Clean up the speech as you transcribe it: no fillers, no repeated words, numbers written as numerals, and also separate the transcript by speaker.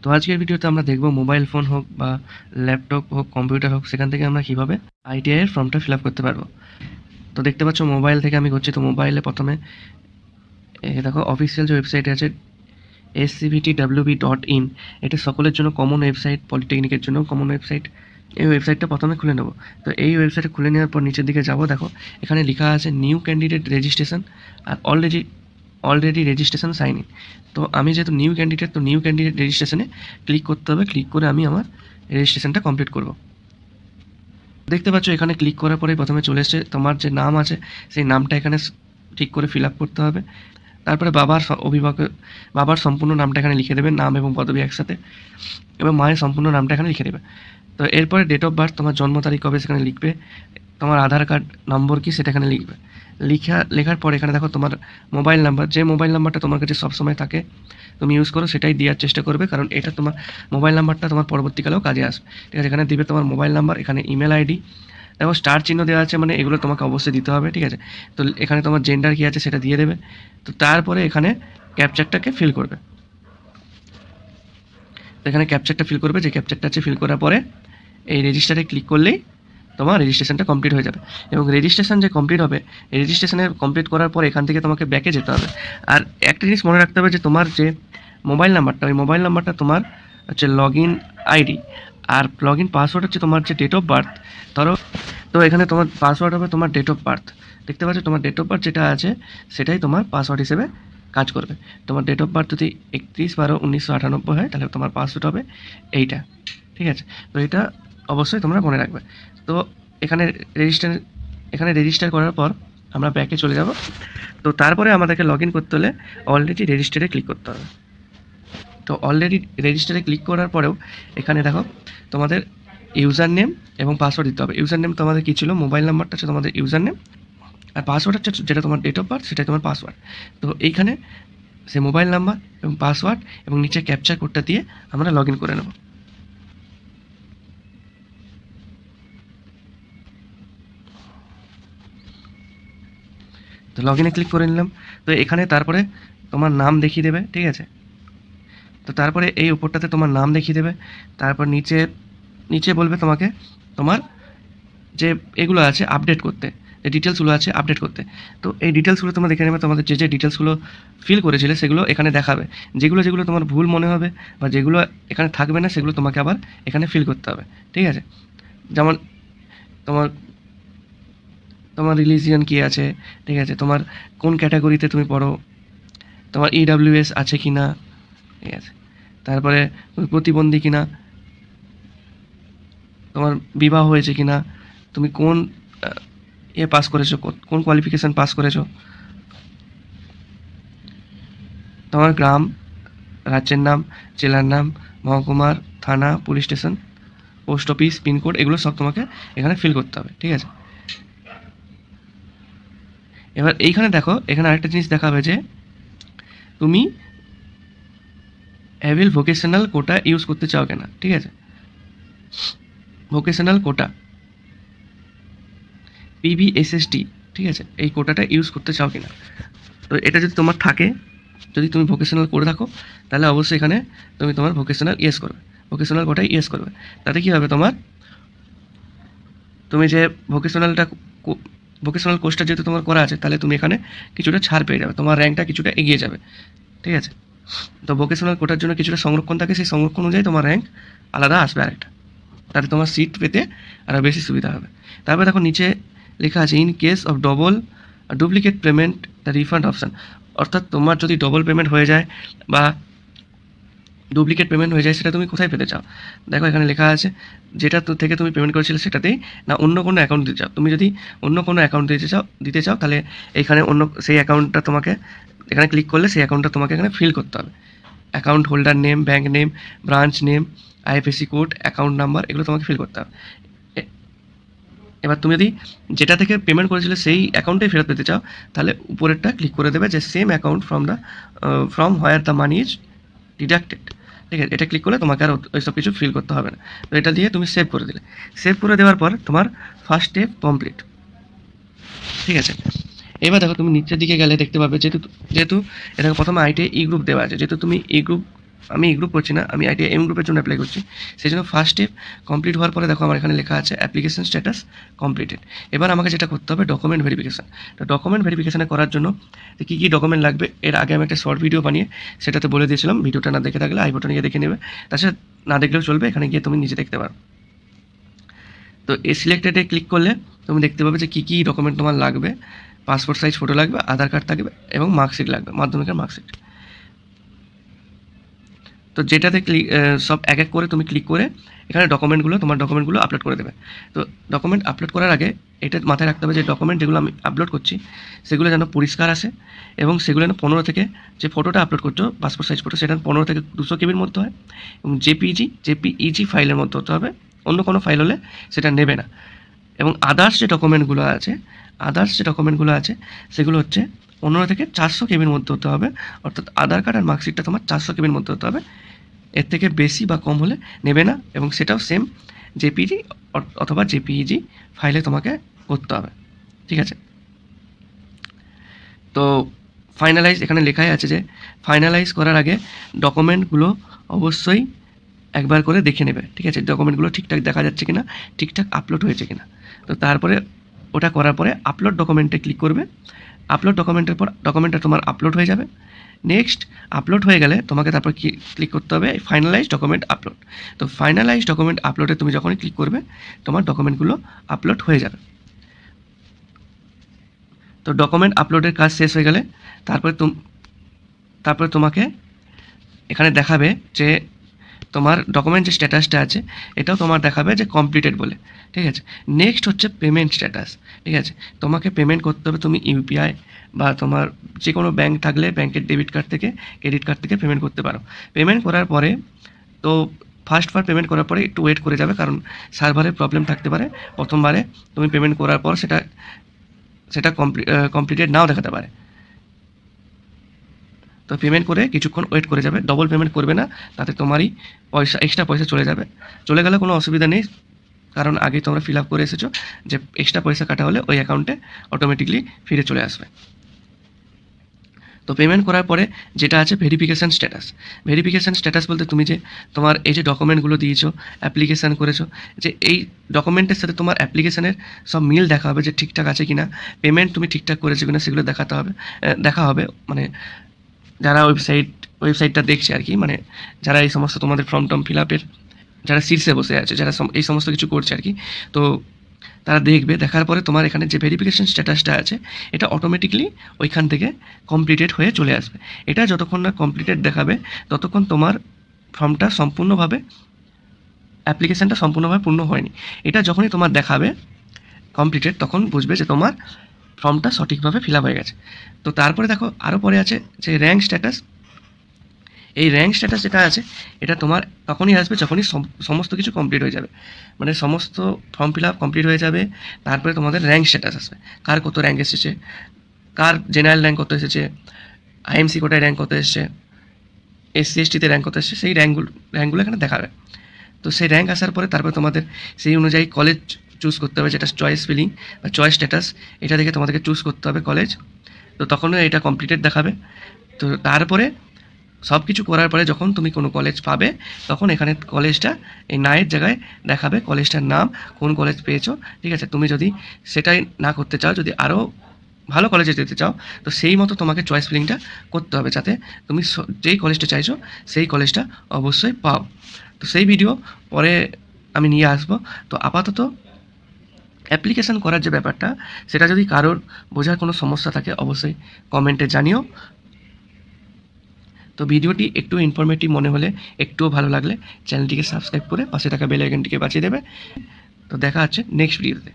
Speaker 1: তো আজকের ভিডিওতে আমরা দেখব মোবাইল ফোন হোক বা ল্যাপটপ হোক, কম্পিউটার হোক, সেখান থেকে আমরা কীভাবে আইটিআই এর ফর্মটা ফিল আপ করতে পারবো। তো দেখতে পাচ্ছ মোবাইল থেকে আমি করছি। তো মোবাইলে প্রথমে দেখো অফিসিয়াল যে ওয়েবসাইট আছে scvtwb.in, এটা সকলের জন্য কমন ওয়েবসাইট, পলিটেকনিকের জন্য কমন ওয়েবসাইট। এই ওয়েবসাইটটা প্রথমে খুলে নেব। তো এই ওয়েবসাইটে খুলে নেওয়ার পর নিচের দিকে যাব, দেখো এখানে লেখা আছে নিউ ক্যান্ডিডেট রেজিস্ট্রেশন আর অলরেডি রেজিস্ট্রেশন সাইন ইন। তো আমি যেহেতু নিউ ক্যান্ডিডেট, তো নিউ ক্যান্ডিডেট রেজিস্ট্রেশনে ক্লিক করতে হবে। ক্লিক করে আমি আমার রেজিস্ট্রেশনটা কমপ্লিট করব। দেখতে পাচ্ছ এখানে ক্লিক করার পরেই প্রথমে চলে এসছে তোমার যে নাম আছে সেই নামটা এখানে ঠিক করে ফিল আপ করতে হবে। তারপরে বাবার সম্পূর্ণ নামটা এখানে লিখে দেবে, নাম এবং পদবি একসাথে, এবং মায়ের সম্পূর্ণ নামটা এখানে লিখে দেবে। তো এরপরে ডেট অফ বার্থ, তোমার জন্ম তারিখ কবে সেখানে লিখবে, তোমার আধার কার্ড নম্বর কি সেটা এখানে লিখবে। লেখার পর এখানে দেখো তোমার মোবাইল নাম্বার, যে মোবাইল নাম্বারটা তোমার কাছে সবসময় থাকে তুমি ইউজ করো সেটাই দেওয়ার চেষ্টা করবে, কারণ এটা তোমার মোবাইল নাম্বারটা তোমার পরবর্তীকালেও কাজে আসবে। ঠিক আছে, এখানে দিবে তোমার মোবাইল নাম্বার, এখানে ইমেল আইডি, দেখো স্টার চিহ্ন দেওয়া আছে, মানে এগুলো তোমাকে অবশ্যই দিতে হবে। ঠিক আছে, তো এখানে তোমার জেন্ডার কী আছে সেটা দিয়ে দেবে। তো তারপরে এখানে ক্যাপচারটাকে ফিল করবে। তো এখানে ক্যাপচারটা ফিল করবে, যে ক্যাপচারটা আছে ফিল করার পরে এই রেজিস্টারে ক্লিক করলেই তোমার রেজিস্ট্রেশনটা কমপ্লিট হয়ে যাবে। এবং রেজিস্ট্রেশন যে কমপ্লিট হবে, রেজিস্ট্রেশনের কমপ্লিট করার পর এখান থেকে তোমাকে ব্যাকে যেতে হবে। আর একটা জিনিস মনে রাখতে হবে যে তোমার যে মোবাইল নাম্বারটা, ওই মোবাইল নাম্বারটা তোমার হচ্ছে লগ ইন আইডি, আর লগ ইন পাসওয়ার্ড হচ্ছে তোমার যে ডেট অফ বার্থ। ধরো, তো এখানে তোমার পাসওয়ার্ড হবে তোমার ডেট অফ বার্থ। দেখতে পাচ্ছ তোমার ডেট অফ বার্থ যেটা আছে সেটাই তোমার পাসওয়ার্ড হিসেবে কাজ করবে। তোমার ডেট অফ বার্থ যদি 31/12/1998 হয়, তাহলে তোমার পাসওয়ার্ড হবে এইটা। ঠিক আছে, তো এটা অবশ্যই তোমরা মনে রাখবে। তো এখানে রেজিস্টার করার পর আমরা ব্যাকে চলে যাব। তো তারপরে আমাদেরকে লগ ইন করতে হলে অলরেডি রেজিস্টারে ক্লিক করতে হবে। তো অলরেডি রেজিস্টারে ক্লিক করার পরেও এখানে দেখো তোমাদের ইউজার নেম এবং পাসওয়ার্ড দিতে হবে। ইউজার নেম তোমাদের কী ছিল, মোবাইল নাম্বারটা হচ্ছে তোমাদের ইউজার নেম, আর পাসওয়ার্ড হচ্ছে যেটা তোমার ডেট অফ বার্থ সেটাই তোমার পাসওয়ার্ড। তো এইখানে সে মোবাইল নাম্বার এবং পাসওয়ার্ড এবং নিচে ক্যাপচার কোডটা দিয়ে আমরা লগ ইন করে নেব। তো লগ ইনে ক্লিক করে নিলাম। তো এখানে তারপরে তোমার নাম দেখিয়ে দেবে। ঠিক আছে, তো তারপরে এই উপরটাতে তোমার নাম দেখিয়ে দেবে। তারপর নিচে বলবে তোমাকে তোমার যে এগুলো আছে আপডেট করতে, যে ডিটেলসগুলো আছে আপডেট করতে। তো এই ডিটেলসগুলো তোমরা দেখে নেবে, তোমাদের যে ডিটেলসগুলো ফিল করেছিলে সেগুলো এখানে দেখাবে। যেগুলো তোমার ভুল মনে হবে বা যেগুলো এখানে থাকবে না সেগুলো তোমাকে আবার এখানে ফিল করতে হবে। ঠিক আছে, যেমন তোমার তোমার রিলিজিয়ন কী আছে, ঠিক আছে, তোমার কোন ক্যাটাগরিতে তুমি পড়ো, তোমার EWS আছে কি না, ঠিক আছে, তারপরে তুমি প্রতিবন্ধী কি না, তোমার বিবাহ হয়েছে কি না, তুমি কোন পাস করেছো, কোন কোয়ালিফিকেশান পাস করেছো, তোমার গ্রাম, রাজ্যের নাম, জেলার নাম, মহকুমার, থানা, police station, post office, pincode, এগুলো সব তোমাকে এখানে ফিল করতে হবে। ঠিক আছে, এবার এইখানে দেখো, এখানে আরেকটা জিনিস দেখাবে যে তুমি অ্যাভেল ভোকেশনাল কোটা ইউজ করতে চাও কিনা। ঠিক আছে, ভোকেশনাল কোটা PVSST, ঠিক আছে, এই কোটাটা ইউজ করতে চাও কিনা। তো এটা যদি তোমার থাকে, যদি তুমি ভোকেশনাল করে থাকো, তাহলে অবশ্যই এখানে তুমি তোমার ভোকেশনাল ইয়েস করবে, ভোকেশনাল কোটায় ইয়েস করবে। তাতে কী হবে, তুমি যে ভোকেশনাল কোর্সটা যেহেতু তোমার করা আছে, তাহলে তুমি এখানে কিছুটা ছাড় পেয়ে যাবে, তোমার র্যাঙ্কটা কিছুটা এগিয়ে যাবে। ঠিক আছে, তো ভোকেশনাল কোটার জন্য কিছুটা সংরক্ষণ থাকে, সেই সংরক্ষণ অনুযায়ী তোমার র্যাঙ্ক আলাদা আসবে আরেকটা, তাতে তোমার সিট পেতে আরও বেশি সুবিধা হবে। তারপরে দেখো নিচে লেখা আছে in case of duplicate payment the refund option. অর্থাৎ তোমার যদি ডবল পেমেন্ট হয়ে যায় বা ডুপ্লিকেট পেমেন্ট হয়ে যায়, সেটা তুমি কোথায় পেতে চাও। দেখো এখানে লেখা আছে যেটা থেকে তুমি পেমেন্ট করেছিলে সেটাতেই, না অন্য কোনো অ্যাকাউন্ট দিতে চাও। তুমি যদি অন্য কোনো অ্যাকাউন্ট দিতে চাও তাহলে এখানে সেই অ্যাকাউন্টটা তোমাকে এখানে ক্লিক করলে সেই অ্যাকাউন্টটা তোমাকে এখানে ফিল করতে হবে। Account holder name, bank name, branch name, IFSC code, account number, এগুলো তোমাকে ফিল করতে হবে। এবার তুমি যদি যেটা থেকে পেমেন্ট করেছিলে সেই অ্যাকাউন্টেই ফেরত পেতে চাও, তাহলে উপরেরটা ক্লিক করে দেবে যে same account from where the money is deducted. ঠিক আছে, এটা ক্লিক করলে তোমাকে আর ওই সব কিছু ফিল করতে হবে না। তো এটা দিয়ে তুমি সেভ করে দিলে। সেভ করে দেওয়ার পর তোমার ফার্স্ট স্টেপ কমপ্লিট। ঠিক আছে, এবার দেখো তুমি নিচের দিকে গেলে দেখতে পাবে যেহেতু এটা প্রথমে ITI ই গ্রুপ দেওয়া আছে, যেহেতু তুমি ই গ্রুপ আমি এই গ্রুপ করছি না, আমি ITI গ্রুপের জন্য অ্যাপ্লাই করছি। সেই জন্য ফার্স্ট স্টেপ কমপ্লিট হওয়ার পরে দেখো আমার এখানে লেখা আছে অ্যাপ্লিকেশন স্ট্যাটাস কমপ্লিটেড। এবার আমাকে যেটা করতে হবে ডকুমেন্ট ভেরিফিকেশান। তো ডকুমেন্ট ভেরিফিকেশানে করার জন্য কী কী ডকুমেন্ট লাগবে এর আগে আমি একটা শর্ট ভিডিও বানিয়ে সেটাতে বলে দিয়েছিলাম। ভিডিওটা না দেখে থাকলে আই বাটনে গিয়ে দেখে নেবে, তাছাড়া না দেখলেও চলবে, এখানে গিয়ে তুমি নিজে দেখতে পারো। তো এই সিলেক্টেডে ক্লিক করলে তুমি দেখতে পাবে যে কী কী ডকুমেন্ট তোমার লাগবে। পাসপোর্ট সাইজ ফটো লাগবে, আধার কার্ড থাকবে এবং মার্কশিট লাগবে, মাধ্যমিকের মার্কশিট। তো যেটাতে সব এক এক করে তুমি ক্লিক করে এখানে তোমার ডকুমেন্টগুলো আপলোড করে দেবে। তো ডকুমেন্ট আপলোড করার আগে এটা মাথায় রাখতে হবে যে ডকুমেন্ট যেগুলো আমি আপলোড করছি সেগুলো যেন পরিষ্কার আসে এবং সেগুলো যেন 15 থেকে, যে ফটোটা আপলোড করছো পাসপোর্ট সাইজ ফটো, সেটা 15 থেকে 200 কেবির মধ্যে হয় এবং জেপিইজি ফাইলের মধ্যে হতে হবে। অন্য কোনো ফাইল হলে সেটা নেবে না। এবং আদার্স যে ডকুমেন্টগুলো আছে সেগুলো হচ্ছে 15 থেকে 400 কেবির মধ্যে হতে হবে, অর্থাৎ আধার কার্ড আর মার্কশিটটা তোমার 400 কেবির মধ্যে হতে হবে। এর থেকে বেশি বা কম হলে নেবে না, এবং সেটাও সেম জেপিজি অথবা জেপিইজি ফাইলে তোমাকে করতে হবে, ঠিক আছে। তো ফাইনালাইজ এখানে লেখাই আছে যে ফাইনালাইজ করার আগে ডকুমেন্টগুলো অবশ্যই একবার করে দেখে নেবে, ঠিক আছে, ডকুমেন্টগুলো ঠিকঠাক দেখা যাচ্ছে কিনা, ঠিকঠাক আপলোড হয়েছে কিনা। তো তারপরে ওটা করার পরে আপলোড ডকুমেন্টে ক্লিক করবে। আপলোড ডকুমেন্টের পর ডকুমেন্টটা তোমার আপলোড হয়ে যাবে। নেক্সট আপলোড হয়ে গেলে তোমাকে তারপর ক্লিক করতে হবে ফাইনালাইজ ডকুমেন্ট আপলোড। তো ফাইনালাইজ ডকুমেন্ট আপলোডে তুমি যখনই ক্লিক করবে তোমার ডকুমেন্টগুলো আপলোড হয়ে যাবে। তো ডকুমেন্ট আপলোডের কাজ শেষ হয়ে গেলে তারপরে তোমাকে এখানে দেখাবে যে তোমার ডকুমেন্ট যে স্ট্যাটাসটা আছে এটাও তোমার দেখাবে যে কমপ্লিটেড বলে, ঠিক আছে। নেক্সট হচ্ছে পেমেন্ট স্ট্যাটাস, ঠিক আছে। তোমাকে পেমেন্ট করতে হবে, তুমি ইউপিআই বা তোমার যে কোনো ব্যাঙ্ক থাকলে ব্যাঙ্কের ডেবিট কার্ড থেকে, ক্রেডিট কার্ড থেকে পেমেন্ট করতে পারো। পেমেন্ট করার পরে তো ফার্স্টবার পেমেন্ট করার পরে একটু ওয়েট করে যাবে, কারণ সার্ভারের প্রবলেম থাকতে পারে। প্রথমবারে তুমি পেমেন্ট করার পর সেটা কমপ্লিটেড নাও দেখাতে পারে। তো পেমেন্ট করে কিছুক্ষণ ওয়েট করে যাবে, ডবল পেমেন্ট করবে না, তাতে তোমারই এক্সট্রা পয়সা চলে যাবে। চলে গেলে কোনো অসুবিধা নেই, কারণ আগে তোমরা ফিল আপ করে এসেছো যে এক্সট্রা পয়সা কাটা হলে ওই অ্যাকাউন্টে অটোমেটিকলি ফিরে চলে আসবে। তো পেমেন্ট করার পরে যেটা আছে ভেরিফিকেশান স্ট্যাটাস বলতে তুমি যে তোমার এই যে ডকুমেন্টগুলো দিয়েছো, অ্যাপ্লিকেশান করেছো, যে এই ডকুমেন্টের সাথে তোমার অ্যাপ্লিকেশানের সব মিল দেখা হবে যে ঠিকঠাক আছে কিনা, পেমেন্ট তুমি ঠিকঠাক করেছো কিনা সেগুলো দেখা হবে। মানে যারা ওয়েবসাইটটা দেখছে আর কি, মানে যারা এই সমস্ত তোমাদের ফর্ম টর্ম ফিল আপের যারা শীর্ষে বসে আছে, যারা এই সমস্ত কিছু করছে আর কি, তো তারা দেখবে। দেখার পরে তোমার এখানে যে ভেরিফিকেশান স্ট্যাটাসটা আছে এটা অটোমেটিকলি ওইখান থেকে কমপ্লিটেড হয়ে চলে আসবে। এটা যতক্ষণ না কমপ্লিটেড দেখাবে ততক্ষণ তোমার ফর্মটা অ্যাপ্লিকেশানটা সম্পূর্ণভাবে পূর্ণ হয়নি। এটা যখনই তোমার দেখাবে কমপ্লিটেড তখন বুঝবে যে তোমার ফর্মটা সঠিকভাবে ফিল আপ হয়ে গেছে। তো তারপরে দেখো আরও পরে আছে যে র্যাঙ্ক স্ট্যাটাস। এই র্যাঙ্ক স্ট্যাটাস যেটা আছে এটা তোমার তখনই আসবে যখনই সমস্ত কিছু কমপ্লিট হয়ে যাবে, মানে সমস্ত ফর্ম ফিল আপ কমপ্লিট হয়ে যাবে। তারপরে তোমাদের র্যাঙ্ক স্ট্যাটাস আসবে, কার কত র্যাঙ্ক এসেছে, কার জেনারেল র্যাঙ্ক কত এসেছে, আইএমসি কোটায় র্যাঙ্ক কত এসেছে, SC ST-তে র্যাঙ্ক কত এসেছে, সেই র্যাঙ্কগুলো এখানে দেখাবে। তো সেই র্যাঙ্ক আসার পরে তারপরে তোমাদের সেই অনুযায়ী কলেজ চুজ করতে হবে, যেটা চয়েস ফিলিং বা চয়েস স্ট্যাটাস, এটা দেখে তোমাদেরকে চুজ করতে হবে কলেজ। তো তখনও এটা কমপ্লিটেড দেখাবে। তো তারপরে সব কিছু করার পরে যখন তুমি কোনো কলেজ পাবে তখন এখানে কলেজটা এই নায়ের জায়গায় দেখাবে কলেজটার নাম, কোন কলেজ পেয়েছো, ঠিক আছে। তুমি যদি সেটাই না করতে চাও, যদি আরও ভালো কলেজে যেতে চাও, তো সেই মতো তোমাকে চয়েস ফিলিংটা করতে হবে, যাতে তুমি যেই কলেজটা চাইছো সেই কলেজটা অবশ্যই পাও। তো সেই ভিডিও পরে আমি নিয়ে আসবো। তো আপাতত অ্যাপ্লিকেশান করার যে ব্যাপারটা, সেটা যদি কারোর বোঝার কোনো সমস্যা থাকে অবশ্যই কমেন্টে জানিও। তো ভিডিওটি একটু ইনফরমেটিভ মনে হলে, একটুও ভালো লাগলে চ্যানেলটিকে সাবস্ক্রাইব করে পাশে থাকা বেল আইকনটিকে বাজিয়ে দেবে। তো দেখা হচ্ছে নেক্সট ভিডিওতে।